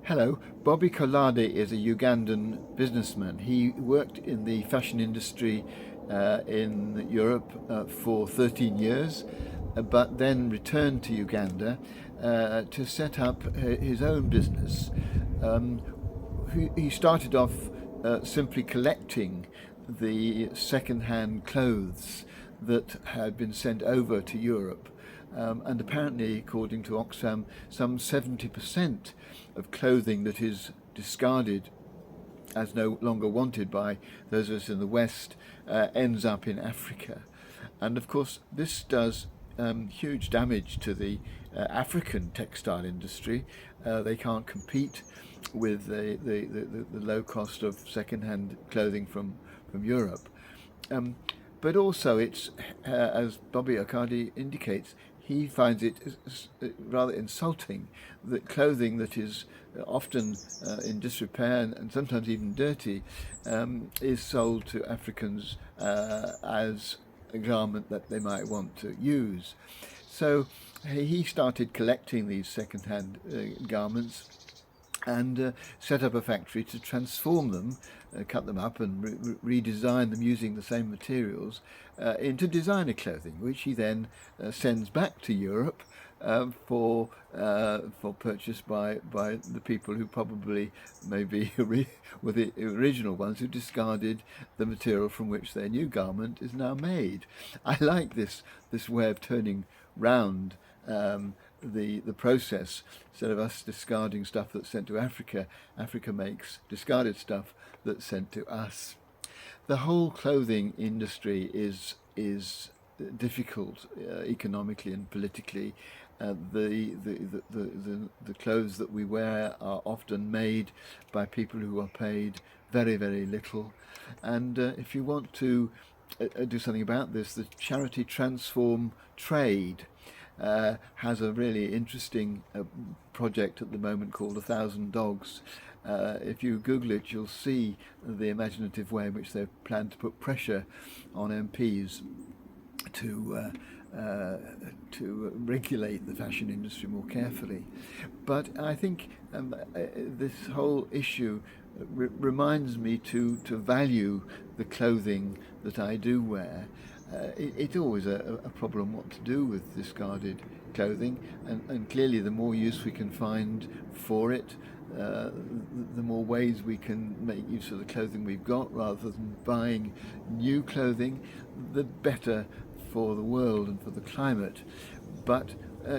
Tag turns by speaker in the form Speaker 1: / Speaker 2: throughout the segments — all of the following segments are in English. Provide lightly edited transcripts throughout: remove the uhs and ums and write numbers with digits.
Speaker 1: Hello, Bobby Kolade is a Ugandan businessman. He worked in the fashion industry in Europe for 13 years, but then returned to Uganda to set up his own business. Um, he started off simply collecting the second-hand clothes that had been sent over to Europe. And apparently, according to Oxfam, some 70% of clothing that is discarded as no longer wanted by those of us in the West ends up in Africa. And of course, this does huge damage to the African textile industry. They can't compete with the low cost of second-hand clothing from Europe. But also, it's as Bobby Okadi indicates, he finds it rather insulting that clothing that is often in disrepair and sometimes even dirty is sold to Africans as a garment that they might want to use. So he started collecting these second-hand garments and set up a factory to transform them, cut them up and redesign them using the same materials into designer clothing, which he then sends back to Europe for purchase by the people who probably maybe were the original ones who discarded the material from which their new garment is now made. I like this way of turning round the process. Instead of us discarding stuff that's sent to Africa, Africa makes discarded stuff that's sent to us. The whole clothing industry is difficult economically and politically. The clothes that we wear are often made by people who are paid very, very little. And if you want to do something about this, the charity Transform Trade has a really interesting project at the moment called 1,000 Dogs. If you Google it, you'll see the imaginative way in which they plan to put pressure on MPs to regulate the fashion industry more carefully. But I think this whole issue reminds me to value the clothing that I do wear. It's always a problem what to do with discarded clothing, and clearly the more use we can find for it, the more ways we can make use of the clothing we've got rather than buying new clothing, the better for the world and for the climate. But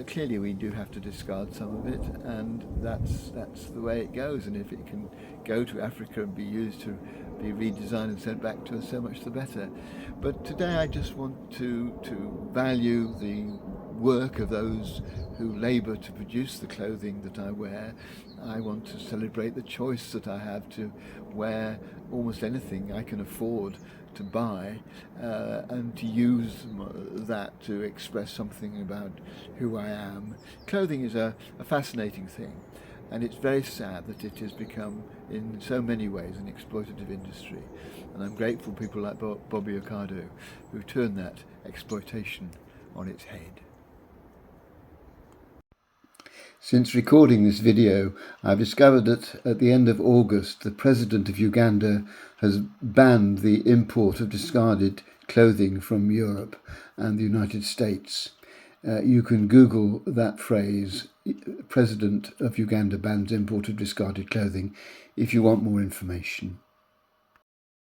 Speaker 1: clearly we do have to discard some of it, and that's the way it goes. And if it can go to Africa and be used to be redesigned and sent back to us, so much the better. But today I just want to value the work of those who labour to produce the clothing that I wear. I want to celebrate the choice that I have to wear almost anything I can afford to buy, and to use that to express something about who I am. Clothing is a fascinating thing, and it's very sad that it has become in so many ways an exploitative industry, and I'm grateful for people like Bobby Okado who turn that exploitation on its head. Since recording this video, I've discovered that at the end of August, the President of Uganda has banned the import of discarded clothing from Europe and the United States. You can Google that phrase, President of Uganda bans import of discarded clothing, if you want more information.